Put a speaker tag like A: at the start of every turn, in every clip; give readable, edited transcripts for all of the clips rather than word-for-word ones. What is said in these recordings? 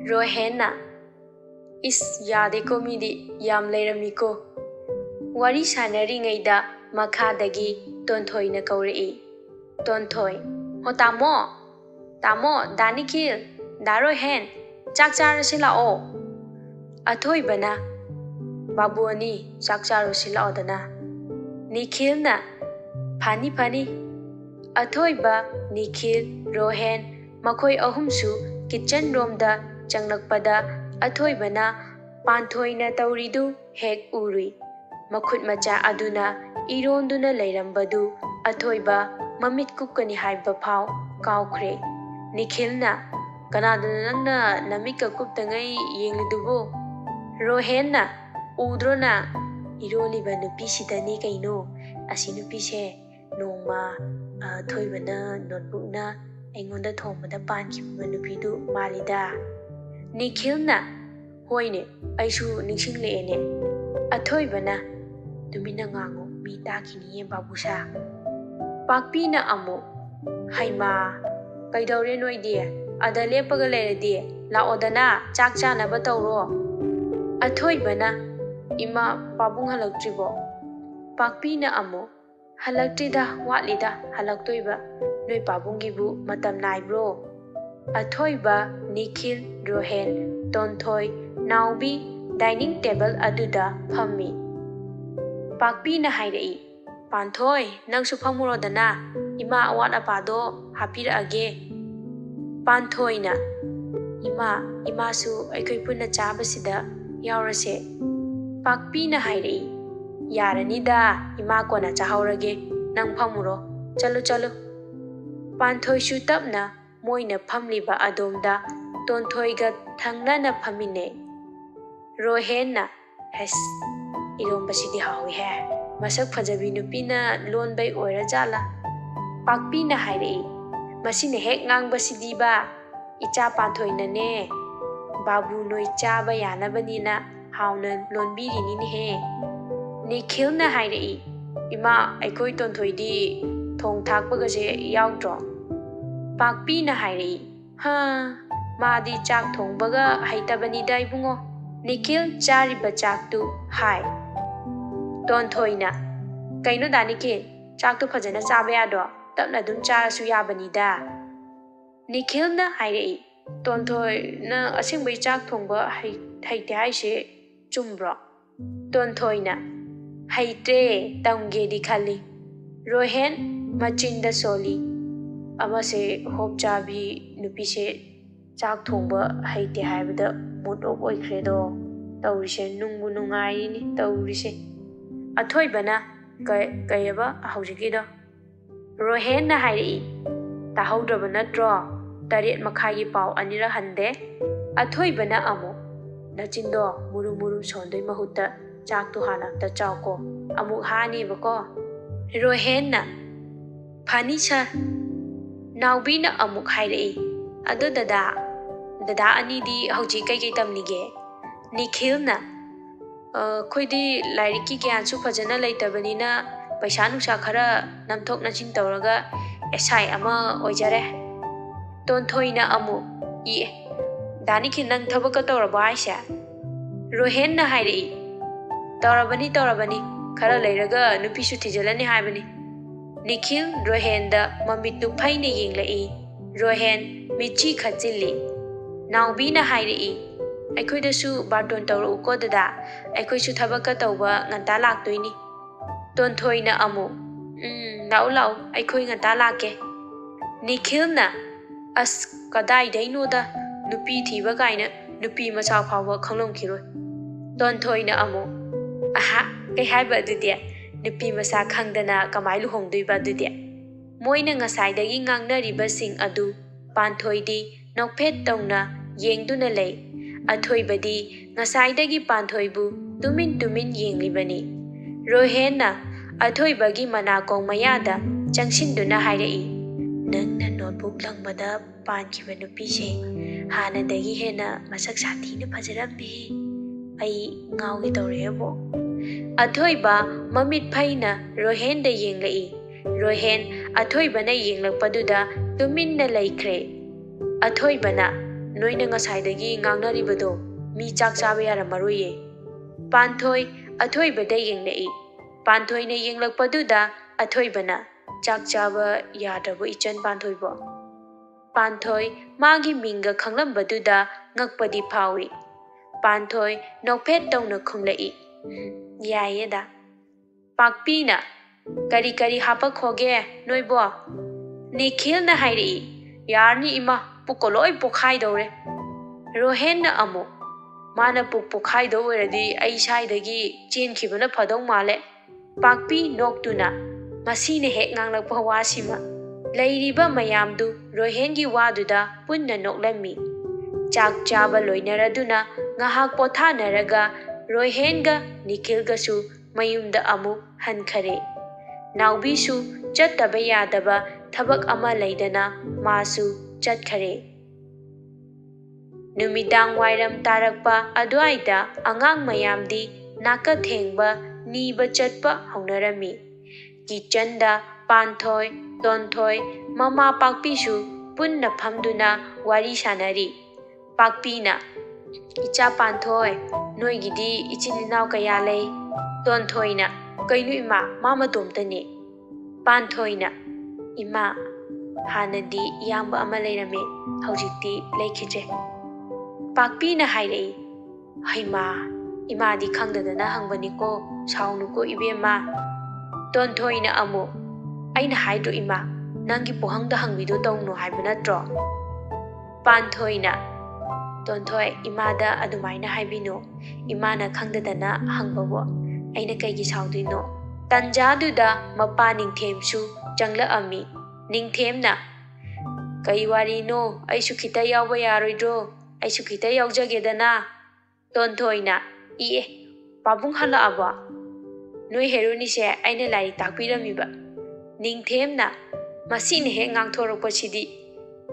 A: Rohena is yadeko midi yam leiramiko. Wari sanari ngaida makadagi Tonthoi na kaurei. Tonthoi, ho tamo, Danikil, da Rohen, chakchar sila o. Athoi bana, babuani, chakchar sila odana. Nikhil na, pani. Athoi ba, Nikhil, Rohen, makoi ahumsu, kitchen room da, changlakpada, athoi bana, panthoi na tauridu, hek uri. Makhut macha aduna, ironduna leirambadu, athoiba, mamit kukani haiba phau, kaukre. Nikhil na, kanadana nangna namika kuptangai yengdubo. Rohen na, udro na, iroliba nupi sidani kaino, asi nupi se, nongma, thoiba na, notebook na, aingonda thongmada pankiba nupidu malida. Nikhil na, hoine, aishu ningsing leene. Athoiba na, Dumina ngango mi takini babusa. Pakpi na amo. Haima. Kaidaure noy die. Ada lepaga lere die. La odana. Chakcha na batawro. Athoi bana. Ima pabung halaktribo. Pakpi na amo. Halaktrida watlida halaktoiba. Noy pabung gibu matam naibro. Athoi ba Nikhil, Rohen, Tonthoi, Naubi, dining table aduda phammi. Pakpi na hairei. Panthoi, nang suphamuro dana. Ima awat apado hapira age. Panthoi na. Ima su aikoi punna chabasida yaurase. Pakpi na hairei. Yarani da ima kona chahaurage. Nang phamuro. Chalo. Panthoi su tapna moina phamliba adomda. Tonthoi ga thangna na phamine. Rohen na. Hes. Iromba sidi hawi hai. Masak fajabi nupina lon bay oira jala. Pakpi na hairei. Masine hek ngang basidi ba. Icha panthoi na ne. Babu noi chaba yana banina. Hauna lon biri ni he. Nikhil na hairei. Ima aikoi tonthoi di. Thong thak bagase yautro. Pakpi na hairei. Maadi chak thong baga haitabani da ibungo. Nikhil chari bachak tu hai. Tonthoi na. Kaino da Nikhil. Chak tu phajana chaba yado. Tapna dum chara su yabani da. Nikhil na hairei. Tonthoi na asingbai chak thongba haite haise chumbro. Tonthoi na. Haite tamge di khali. Rohen machinda soli. Amase hop chabi nupi se chak thongba haite haibada mood of oikredo. Taurise nungu nungai ni taurise. Athoi bana kayaba haujikido. Rohen na hairei. Tahaudaba natro. Taret makhagi pau anira hande. Athoi bana amo. Nachindo muru sondoi mahuta. Chak tu hana ta chauko. Amuk hani bako. Rohen na. Pani sa. Naubi na amuk hairei. Ado dada ani di hauji kai tamlige. Nikhil na. Khoidi lairiki gyansu phajana leitabani paisa nungsa khara namthok nachin tawraga esai ama oijare. Tonthoi na amu i Danikil nang thabaka tawraba aisha. Rohen na hairei. Tawrabani khara leiraga nupi su thijalani haibani. Nikhil Rohen da mamit nu phaina yenglai. Rohen michi khachili. Naubi na hairei. Aikoi da su barton tawru ko dada. Aikoi su thabaka tawba nganta laktoini. Tonthoi na amu. Lau aikoi nganta lake. Nikhil na. As kadai daino da nupi thiba kaina nupi macha phawa khanglom khiroi. Tonthoi na amu. Aha, kai haiba adudia. Nupi masa khangdana kamai luhongdoiba adudia. Moina ngasai dagi ngangnariba sing adu panthoi di nokphet tongna yengduna lei. Athoi badi ngasai dagi panthoi bu tumin yenglibani. Rohen na athoi bagi manakong mayada changshinduna hairei. Nangna notebook langbada pankiba nupi se hana dagi hena masak sathi na phajarambe. Ai ngaugi tawrebo. Athoi ba mamit phaina Rohen da yenglai. Rohen athoi bana yenglakpaduda tumin na laikre. Athoi bana noina ngasaidagi ngangnaribado mi chak chaba yaramaroye. Panthoi athoibada yenglei. Panthoina yenglakpaduda athoibana chak chaba yadrabo ichan panthoibo. Panthoi magi minga khanglambadudha ngakpadi phawi. Panthoi nokphet tawna khunglai. Yayeda. Pakpina kari kari hapa khoge noibo. Nikhil na hairi. Yarni ima pukoloi pokhai dore. Rohen na amo. Mana puk pokhai dore di ai saidagi chen khibana phadong male. Pakpi noktuna. Masine hek nganglakpa wasima. Leiriba mayamdu Rohengi waduda punna noklami. Chak chaba loinaraduna ngahak pothanaraga Rohenga Nikhilgasu mayumda amu hankhare. Naubisu chattaba yadaba thabak ama leidana masu chatkhare. Numidang wairam tarakpa adwaida angang mayamdi naka thengba niba chatpa haunarami. Kichanda Panthoi Tonthoi Mama Pakpisu punna phamduna wari sanari. Pakpina Icha Panthoi noigidi ichininaw kaya lay. Tonthoina kainu ima mama tomtane. Panthoina ima hanadi iyamba ama leirame haujikti leikhitre. Pakpina hairei haima imadi khangdadana hangbani ko saunu ko ibema. Tonthoina amu aina haidro ima nangi pohangda hangbido tawno haiba natro. Panthoina Tonthoi imada adumaina haibino imana khangdadana hangbabo aina kaigi saudino. Tanjaduda mapa ningthemsu changla ami. Ningthemna kai warino aisu khita yawba yaroidro aisu khita yawjagedana. Tonthoina iye pabung hala aba noi heroni se aina lai takpiramiba. Ningthemna masine hek ngangthorokpasidi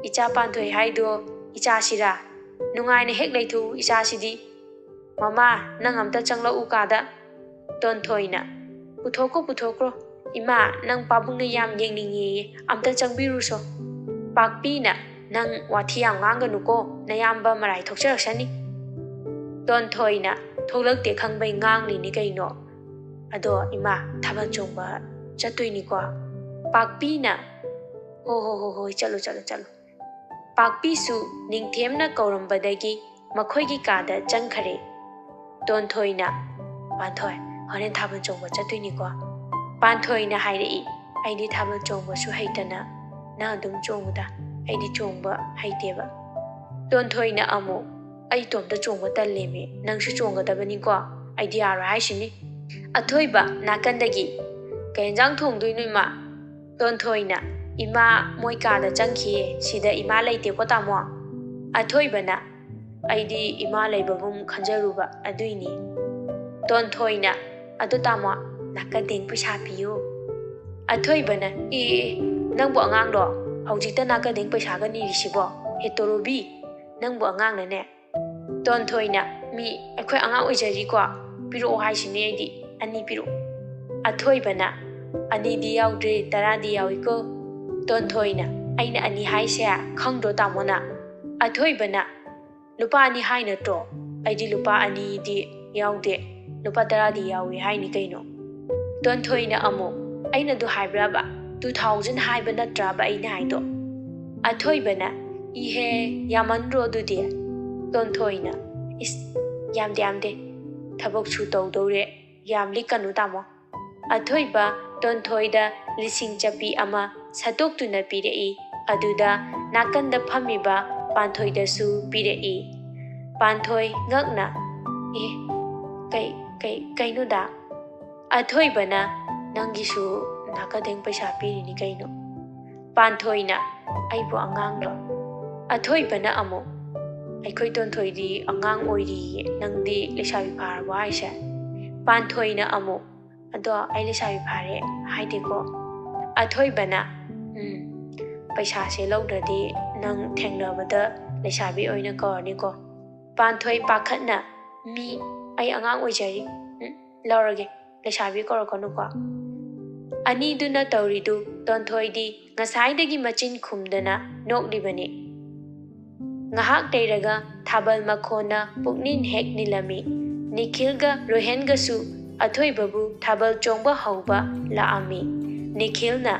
A: icha Panthoi haido icha sira nungaina hek leithu icha sidi mama nang amta changla ukada. Tonthoina puthokro ima nang pabungna yam yengningi amta changbiruso. Pakpina nang wathiyam nganganuko nayamba marai thokcharaksani. Tonthoina tholakte khangbai nganglini kaino ado ima thabal chongba chatoini ko. Pakpina ho chalo. Pakpisu ningthemna kaurambadagi makhoi kada changkhare. Tonthoina Panthoi horen thabal chongba chatoini ko. Panthoina hairei aidi thabal chongba su haitana na adum chongda aidi chongba haiteba. Tonthoina amu ai tomda chongba talleme nangsu chonggadabani ko aidi yaro haisini. Athoiba nakandagi kainjang thongdoi ma. Tonthoina ima moi kada changkhiye sida ima leite ko tamo. Athoibana aidi ima leibabum khanjaruba aduini. Tonthoina adu tamo nakadeng paisa piyo. Athoibana nangbu angang do haujikta nakadeng paisa ga nirisibo hetorobi nangbu angang na ne. Tonthoina mi akhoi angang oijari ko piro haisini aidi ani piro. Athoibana ani di yaudre tara di yawiko. Tonthoina aina ani haise khangdo tamona. Athoibana lupa ani haina to aidi lupa ani di yaude lupa tara di yawi haini kaino. Tonthoina amu aina du haibraba 2000 haiba natraba aina haido. Athoibana ihe yamanro dudi. Tonthoina is yamde thabok chu tawdore yamli kanu tamo. Athoiba Tonthoida lising chapi ama sadoktuna pirei aduda nakanda phamiba Panthoida su pirei. Panthoi ngakna kaino da. Athoibana nangisu nakadeng paisa pirini kaino. Panthoina aibo angang lo. Athoibana amo aikhoi Tonthoidi angang oiri nangdi lesabi pharwa haise. Panthoina amo ado ai lesabi phare haideko. Athoibana paisa se lawdradi nang thengnabada lesabi oina korni ko. Panthoi pakhatna mi ai angang oijari lawrage lesabi korakonu ko. Ani duna tawridu Tonthoidi ngasaidagi machin khumdana noklibani. ngahak leiraga thabal makhona puknin hek nilami Nikhilga Rohengasu athoibabu thabal chongba hauba laami Nikhilna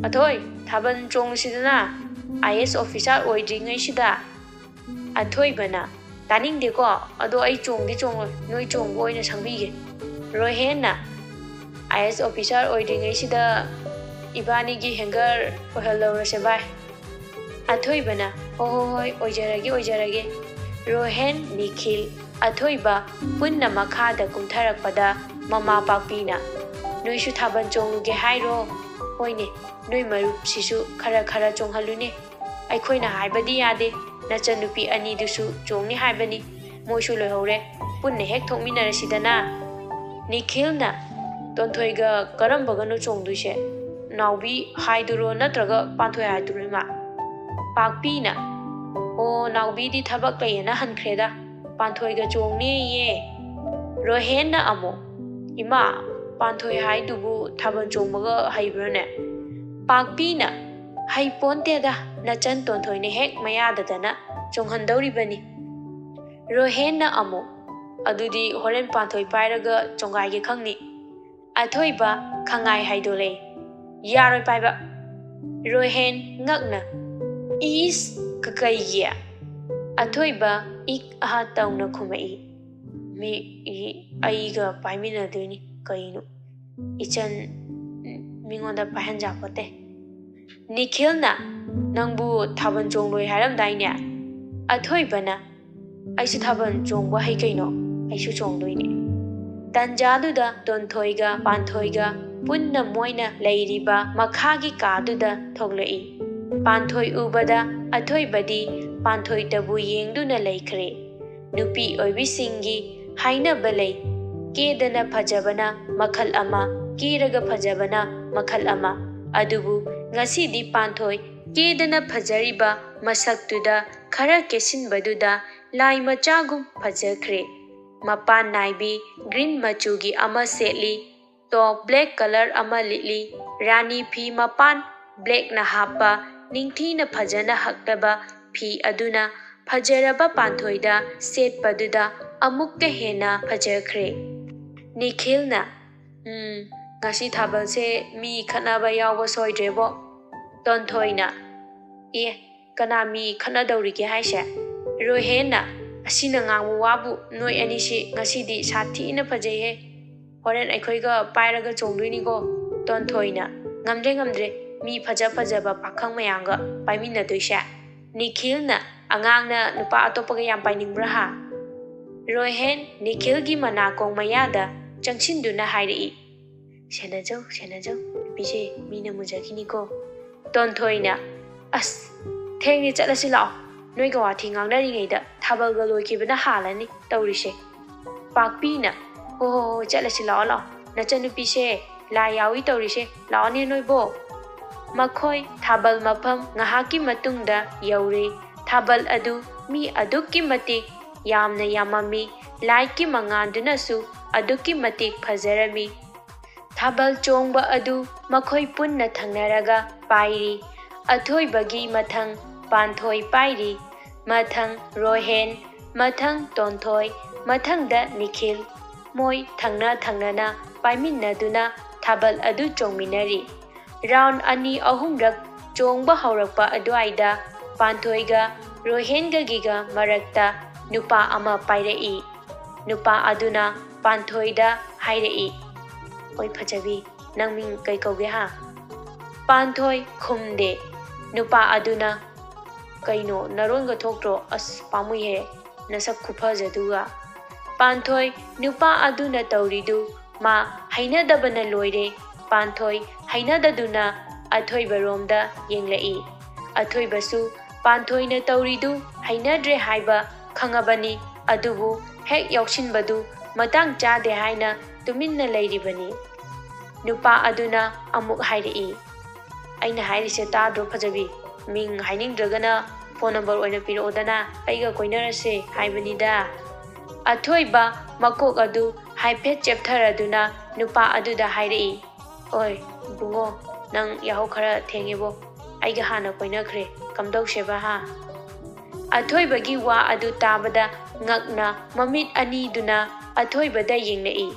A: athoi thabal chongsidana IS officer oidringai sida athoibana taningdeko ado ai chongdi chongo noi chongbo oina sangbige Rohenna IS officer oidringai sida ibani gi hangar ohalawrase bai athoibana hoi oijarage Rohen Nikhil athoiba punna makhada kumtharakpada mama pakpina noisu thaban chongluge hairo hoine noi marup sisu khara chonghalune aikhoina haibadi yade nachanupi ani dusu chongni haibani moisu lohore punna hek thokminarasidana Nikhilna tonthoiga karambagano chongduise naubi haiduro natraga panthoi haidurima pakpina o naubi di thabak layena hankreda panthoi chongni ye Rohenna amo ima panthoi haidubu thaban chongbaga haibrane pakpina haiponte da nachan tonthoi ne hek mayada dana chonghandoribani Rohenna amo adudi horen panthoi pairaga chongai ge khangni athoiba khangai haidole yaroi paiba Rohen ngakna is kakaiya athoiba ik aha tauna khumai mi aiga paimina deni kainu ichan mingonda pahanja pote Nikhilna nangbu thaban chongloi haram daine athoibana aisu thaban chongba hai kaino aisu chongloine tanjaduda tonthoi ga panthoiga punna moina leiriba makhagi kaduda thoglai panthoi ubada athoibadi panthoi tabu yengduna laikhre nupi oibisingi haina balai kedana phajabana makhal ama kiraga phajabana makhal ama adubu ngasidi panthoi kedana phajariba masaktuda khara kesinbaduda lai machagum phajakhre mapan naibi green machugi ama setli top black color ama litli rani phi mapan black na hapa ningthina phajana haktaba phi aduna phajaraba panthoida setpaduda amukka hena phajakhre Nikhilna ngasi thabal se mi khanaba yawa soidrebo tonthoina e kana mi khana dawrige haise Rohenna asina ngangbu wabu noi anisi ngasidi sathi na phajai he horen aikhoiga pairaga chongduini go tonthoina ngamdre mi phajaba pakhang mayanga paimina doisa Nikhilna angangna nupa atopaga yam painingbra ha Rohen Nikhilgi manakong mayada changchinduna hairi senajau bise mina mujakini ko tonthoina as thengni chalasi lao noi ga wathi ngangnari ngeida thabal ga loikibana halani tawrise pakpina ho chalasi lao nachanupi se la yawi tawrise laone noibo makhoi thabal mafam ngahaki matungda yaure thabal adu mi adukki matik yamna yamami laiki manganduna su adukki matik phajarami thabal chongba adu makhoi punna thangnaraga pairi athoibagi mathang panthoi pairi mathang Rohen mathang tonthoi mathang da Nikhil moi thangnana paiminaduna thabal adu chongminari round ani ahumrak chongba haurakpa adwaida panthoiga Rohenga giga marakta nupa ama pairai nupa aduna panthoida hairei oi phajabi nangming kai kauge ha panthoi khumde nupa aduna kaino naronga thokro as pamui he nasak khuphajaduga panthoi nupa aduna tauridu ma hainadabana loire panthoi hainadaduna athoibaromda yenglai athoibasu panthoi na tauridu hainadre haiba khangabani adubu hek yauksinbadu matang chade haina tuminna leiribani nupa aduna amuk hairei aina hairise tadro phajabi ming hainingdragana phone number oina piro odana aiga koinarase haibanida athoiba makok adu haiphet cheptharaduna nupa aduda hairei oi bungo nang yahau khara thengebo aiga hana koinakhre kamdau seba ha ꯑꯊꯣꯏꯕꯒꯤ ꯋꯥ ꯑꯗꯨ ꯇꯥꯕꯗ ꯉꯛꯅ ꯃꯃꯤꯠ ꯑꯅꯤꯗꯨꯅ ꯑꯊꯣꯏꯕꯗ ꯌꯦꯡꯂꯛꯏ꯫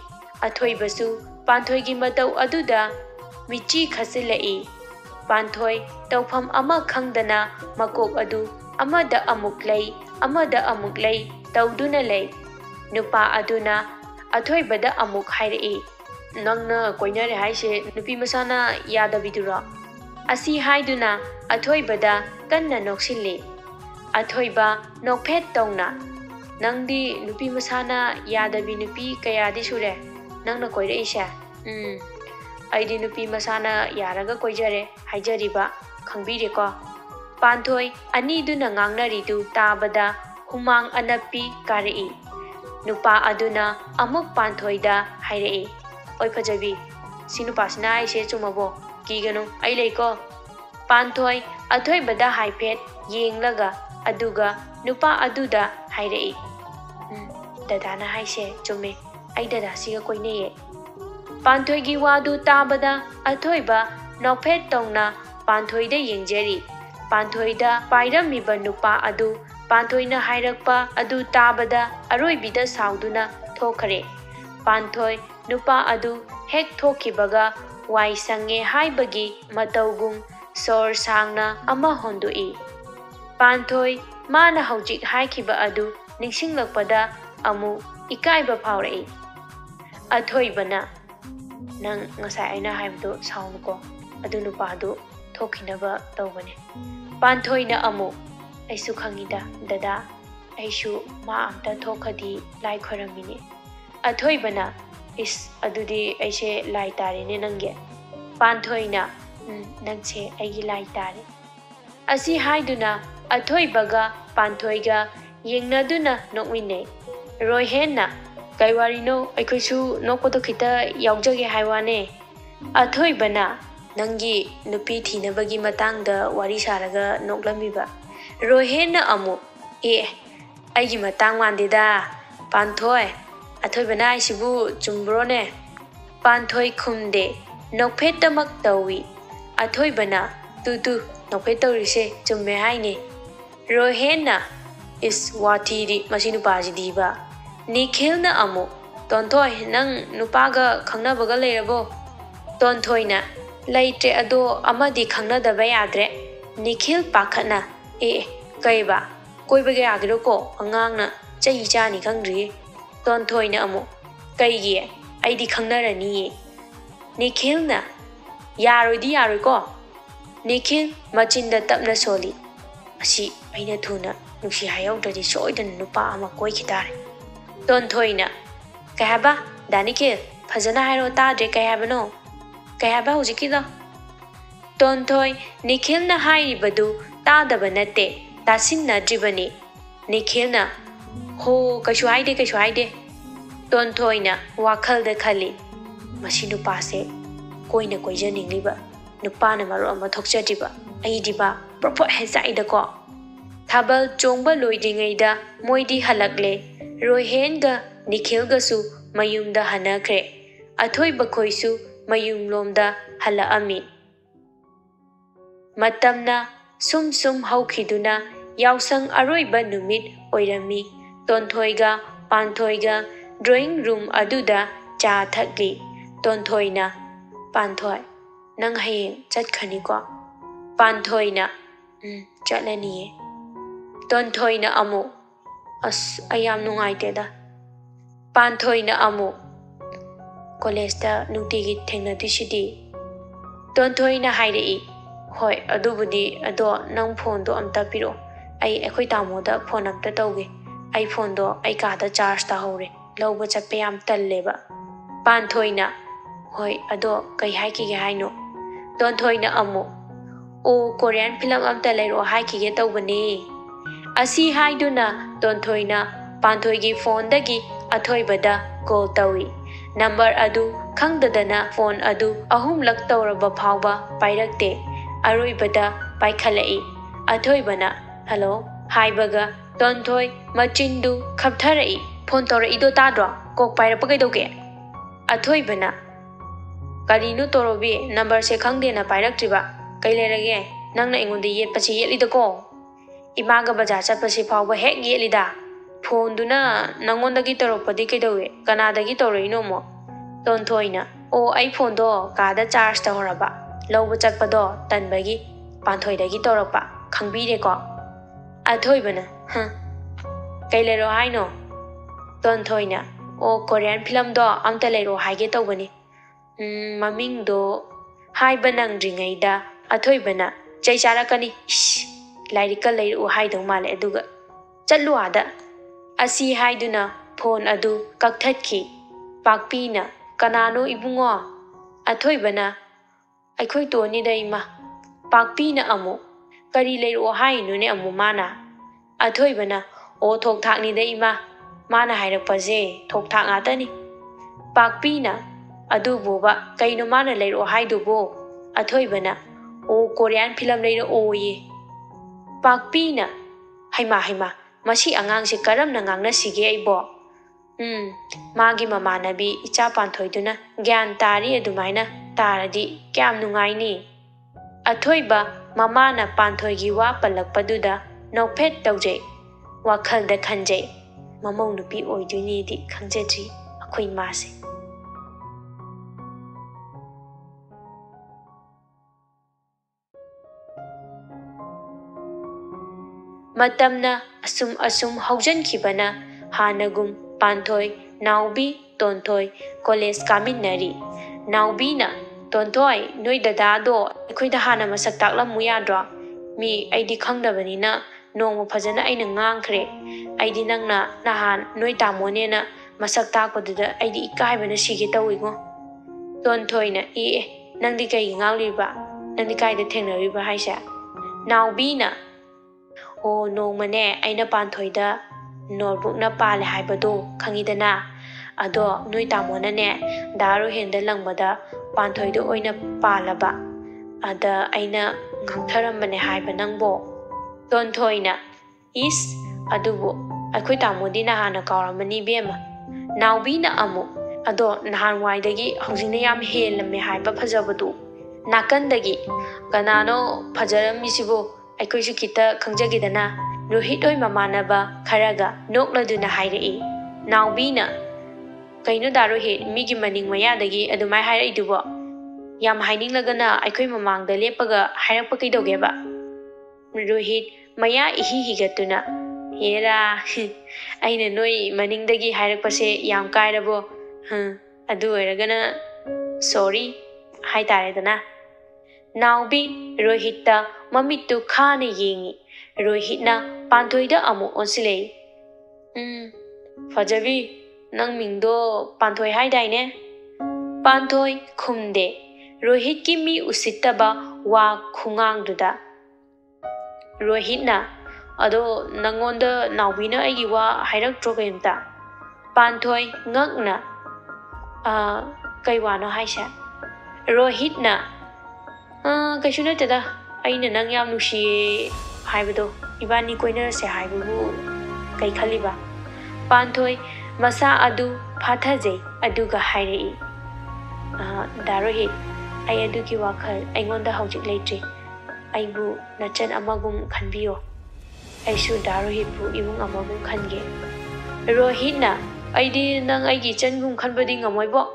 A: ꯑꯊꯣꯏꯕꯁꯨ ꯄꯥꯟꯊꯣꯏꯒꯤ ꯃꯇꯧ ꯑꯗꯨꯗ ꯃꯤꯠꯆꯤ ꯈꯠꯆꯤꯜꯂꯛꯏ꯫ ꯄꯥꯟꯊꯣꯏ ꯇꯧꯐꯝ ꯑꯃ ꯈꯪꯗꯅ ꯃꯀꯣꯛ ꯑꯗꯨ ꯑꯃꯗ ꯑꯃꯨꯛ ꯂꯩ ꯑꯃꯗ ꯑꯃꯨꯛ ꯂꯩ ꯇꯧꯗꯨꯅ ꯂꯩ꯫ ꯅꯨꯄꯥ ꯑꯗꯨꯅ ꯑꯊꯣꯏꯕꯗ ꯑꯃꯨꯛ ꯍꯥꯏꯔꯛꯏ, "ꯅꯪꯅ ꯀꯣꯏꯅꯔꯦ ꯍꯥꯏꯁꯦ ꯅꯨꯄꯤ ꯃꯁꯥꯅ ꯌꯥꯗꯕꯤꯗꯨꯔꯣ?" ꯑꯁꯤ ꯍꯥꯏꯗꯨꯅ ꯑꯊꯣꯏꯕꯗ ꯀꯟꯅ ꯅꯣꯛꯁꯤꯜꯂꯤ꯫ ꯑꯊꯣꯏꯕ ꯅꯣꯛꯐꯦꯠ ꯇꯧꯅ, "ꯅꯪꯗꯤ ꯅꯨꯄꯤ ꯃꯁꯥꯅ ꯌꯥꯗꯕꯤ ꯅꯨꯄꯤ ꯀꯌꯥꯗꯤ ꯁꯨꯔꯦ ꯅꯪꯅ ꯀꯣꯏꯔꯛꯏꯁꯦ?" ꯑꯩꯗꯤ ꯅꯨꯄꯤ ꯃꯁꯥꯅ ꯌꯥꯔꯒ ꯀꯣꯏꯖꯔꯦ ꯍꯥꯏꯖꯔꯤꯕ, ꯈꯪꯕꯤꯔꯦꯀꯣ?" ꯄꯥꯟꯊꯣꯏ ꯑꯅꯤꯗꯨꯅ ꯉꯥꯡꯅꯔꯤꯗꯨ ꯇꯥꯕꯗ ꯍꯨꯃꯥꯡ ꯑꯅꯞꯄꯤ ꯀꯥꯔꯛꯏ꯫ ꯅꯨꯄꯥ ꯑꯗꯨꯅ ꯑꯃꯨꯛ ꯄꯥꯟꯊꯣꯏꯗ ꯍꯥꯏꯔꯛꯏ, "ꯑꯣꯏ ꯐꯖꯕꯤ, ꯁꯤ ꯅꯨꯄꯥꯁꯤꯅ ꯍꯥꯏꯁꯦ ꯆꯨꯝꯃꯕꯣ? ꯀꯤꯒꯅꯨ, ꯑꯩ ꯂꯩꯀꯣ." ꯄꯥꯟꯊꯣꯏ ꯑꯊꯣꯏꯕꯗ ꯍꯥꯏꯐꯦꯠ ꯌꯦꯡꯂꯒ ꯑꯗꯨꯒ ꯅꯨꯄꯥ ꯑꯗꯨꯗ ꯍꯥꯏꯔꯛꯏ, "ꯗꯗꯥꯅ ꯍꯥꯏꯁꯦ ꯆꯨꯝꯃꯦ, ꯑꯩ ꯗꯗꯥꯁꯤꯒ ꯀꯣꯏꯅꯩꯌꯦ." ꯄꯥꯟꯊꯣꯏꯒꯤ ꯋꯥꯗꯨ ꯇꯥꯕꯗ ꯑꯊꯣꯏꯕ ꯅꯣꯛꯐꯦꯠ ꯇꯧꯅ ꯄꯥꯟꯊꯣꯏꯗ ꯌꯦꯡꯖꯔꯤ꯫ ꯄꯥꯟꯊꯣꯏꯗ ꯄꯥꯏꯔꯝꯃꯤꯕ ꯅꯨꯄꯥ ꯑꯗꯨ ꯄꯥꯟꯊꯣꯏꯅ ꯍꯥꯏꯔꯛꯄ ꯑꯗꯨ ꯇꯥꯕꯗ ꯑꯔꯣꯏꯕꯤꯗ ꯁꯥꯎꯗꯨꯅ ꯊꯣꯛꯈꯔꯦ꯫ ꯄꯥꯟꯊꯣꯏ ꯅꯨꯄꯥ ꯑꯗꯨ ꯍꯦꯛ ꯊꯣꯛꯈꯤꯕꯒ ꯋꯥꯏ ꯁꯪꯉꯦ ꯍꯥꯏꯕꯒꯤ ꯃꯇꯧꯒꯨꯝ ꯁꯣꯔ ꯁꯥꯡꯅ ꯑꯃ ꯍꯣꯟꯗꯣꯛꯏ꯫ ꯄꯥꯟꯊꯣꯏ ꯃꯥꯅ ꯍꯧꯖꯤꯛ ꯍꯥꯏꯈꯤꯕ ꯑꯗꯨ ꯅꯤꯡꯁꯤꯡꯂꯛꯄꯗ ꯑꯃꯨꯛ ꯏꯀꯥꯏꯕ ꯐꯥꯎꯔꯛꯏ꯫ ꯑꯊꯣꯏꯕꯅ, "ꯅꯪ ꯉꯁꯥꯏ ꯑꯩꯅ ꯍꯥꯏꯕꯗꯣ ꯁꯥꯎꯅꯨꯀꯣ, ꯑꯗꯨ ꯅꯨꯄꯥꯗꯨ ꯊꯣꯛꯈꯤꯅꯕ ꯇꯧꯕꯅꯦ." ꯄꯥꯟꯊꯣꯏꯅ ꯑꯃꯨꯛ, "ꯑꯩꯁꯨ ꯈꯪꯉꯤꯗ ꯗꯗꯥ, ꯑꯩꯁꯨ ꯃꯥ ꯑꯝꯇ ꯊꯣꯛꯈꯗꯤ ꯂꯥꯏ ꯈꯣꯏꯔꯝꯃꯤꯅꯦ." ꯑꯊꯣꯏꯕꯅ, "ꯏꯁ, ꯑꯗꯨꯗꯤ ꯑꯩꯁꯦ ꯂꯥꯏ ꯇꯥꯔꯦꯅꯦ ꯅꯪꯒꯤ." ꯄꯥꯟꯊꯣꯏꯅ, "ꯅꯪꯁꯦ ꯑꯩꯒꯤ ꯂꯥꯏ ꯇꯥꯔꯦ." ꯑꯁꯤ ꯍꯥꯏꯗꯨꯅ ꯑꯊꯣꯏꯕꯒ ꯄꯥꯟꯊꯣꯏꯒ ꯌꯦꯡꯅꯗꯨꯅ ꯅꯣꯛꯃꯤꯟꯅꯩ꯫ ꯔꯣꯏꯍꯦꯟꯅ, "ꯀꯩ ꯋꯥꯔꯤꯅꯣ? ꯑꯩꯈꯣꯏꯁꯨ ꯅꯣꯛꯄꯗꯣ ꯈꯤꯇ ꯌꯥꯎꯖꯒꯦ ꯍꯥꯏ ꯋꯥꯅꯦ." ꯑꯊꯣꯏꯕꯅ, "ꯅꯪꯒꯤ ꯅꯨꯄꯤ ꯊꯤꯅꯕꯒꯤ matangda wari saraga noklamiba." Rohenna amu, "Aigi matang mandida. Panthoi, Athoibana aisibu chumbrone." Panthoi khumde, nokphettamak tawi. Athoibana, "Tu, nokphet tawrise chumme haine." Rohenna, "Is wathiri masi nupasidi ba." Nikhilna amu, "Tonthoi, nang nupaga khangnabaga leirabo?" Tonthoina, "Leitre ado amadi khangnadaba yadre." Nikhil pakhatna, "Kaiba, koibaga yagiro ko angangna chahi chani khangdri." Tonthoina amu, "Kaigi, aidi khangnarani." Nikhilna, "Yaroidi yaroi ko." Nikhil machinda tapna soli, "Asi aina thuna nuksi hayawdadi soidana nupa ama koikhitare." Tonthoina, "Kai haba, Danikil, phajana hairo tadre kai habano? Kai haba hujikida?" Tonthoi Nikhilna hairibadu tadaba nate, tasinadribani. Nikhilna, "Ho, kaishu haide." Tonthoina wakhalda khali, "Masi nupase koina koijaningliba, nupana maro ama thokjadriba, aidiba propot hezaida ko." Thabal chongba loidringaida moidi halakle. Rohenga Nikhilgasu mayumda hanakre. Athoiba khoisu mayumlomda halaami. Matamna sum haukhiduna yausang aroiba numit oirami. Tonthoiga Panthoiga drawing room aduda cha thakli. Tonthoina, "Panthoi, nang hayeng chatkhani ko?" Panthoina, "Chatlaniye." Tonthoina amu, "As ayam nungaiteda." Panthoina amu, "College nutigi thengnadisidi." Tonthoina hairei, "Hoi, adubudi ado nang phone do amta piro. Akhoi tamoda phone amta tauge. Ai phone do ai kada charge ta hore. Lauba chatpe yam talleba." Panthoina, "Hoi, ado kai haikige haino?" Tonthoina amu, "Korean film amta leiro haikige taubane." Asi haiduna Tonthoina Panthoigi phone dagi Athoibada call tawi. Number adu khangdadana phone adu ahumlak tawraba phawba pairakte. Aroibada paikhalai. Athoibana, "Hello," haibaga Tonthoi machindu khaptharai. "Phone tawraido tadro, kok pairapa kaidoge?" Athoibana, "Karino torobi, number se khangdena pairaktriba. Kai lerage, nangna ingonda yetpachi yetlida ko." Imaga bazaar chatpasi fauba hek yelida. Phone-duna nangonda torokpadi kaidawe kanadagi torino mo. Tontoina o ai phone do kada charge tahoraba. Lawba chatpado tanbagi Panthoidagi torokpa khangbire ko. Athoibana kai lero haino. Tonthoina o Korean film do amta lero haige tawbani. Maming do haiba nangdringaida athoibana chai charakani. Lairika leiru haidong male aduga chatlu ada asi haiduna phone adu kakthatki pakpina kanano ibungo athoibana aikhoi toni da ima pakpina amu kari leiru hainu ne amu mana athoibana o thok thakni da ima mana hairakpaje thok thak ngatani pakpina adu boba kaino mana leiru haidubo athoibana o Korean film leiru oye Pakpina haima masi angang si karam na ngang na sige aibo magi mamanabi icha panthoiduna gyan tari adumaina taradi kyam nungai ni athoiba mamana panthoigi wa palakpaduda nokphet tawje wakhal da khanje mamau nupi oiduni di khangjeji akhoi mase Matamna asum haujankhibana hanagum Panthoi Naubi Tonthoi college kaminari Naubina Tonthoi noi dada do aikoida hana masak taklamu yadro mi aidi khangdabanina nongma phajana aina ngangkhre aidi nangna nahan noi tamone na masak takpaduda aidi ikaibana sige tawigo Tonthoina nangdi kai ngawliba nangdi kaida thengnariba haisa Naubina O nongmane aina Panthoida notebook na pale haibado khangidana ado noi tamona ne daru henda langbada Panthoida oina palaba ada aina ngangtharambane haiba nangbo Tonthoina is adubo akhoi tamodi na hana kawramani bema Naubina amu ado nahan waidagi haujina yam helamme haiba phajabadu nakandagi kanano phajaramisibo Aikoisu kita khangjagidana Rohitoi mamanaba kharaga nokladuna hairei Naubina kaino darohit migi maning mayadagi adumai hairai dubo yam haininglagana aikoi mamangda lepaga hairakpa kaidogeba Rohit maya higatuna hera aina noi maningdagi hairakpase yam kairabo adu oiragana sorry haitaredana Naubi Rohita mamitu khana yengi Rohitna Panthoida amu onsilei Fajabi nang mingdo Panthoi haidaine Panthoi khumde Rohit ki mi usittaba wa khungangduda Rohitna ado nangonda Naubina aigi wa hairakdro kaimta Panthoi ngakna kaiwano haisa Rohitna kaisu natada aina nang yam nusi haibado ibani koinarase haibubu kai khaliba Panthoi masa adu phathaje aduga hairei darohit ai adugi wakhal aingonda haujik leitri aibu nachan amagum khanbiyo aisu darohit bu ibung amagum khange Rohitna aidi nang aigi changum khanbadi ngamoibo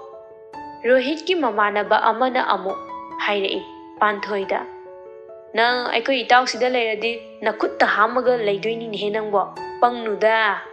A: Rohit ki mamanaba amana amu hairei Panthoida nang aikoi itaw sida leiradi nakutta hamaga leidoini ne nangbo pangnuda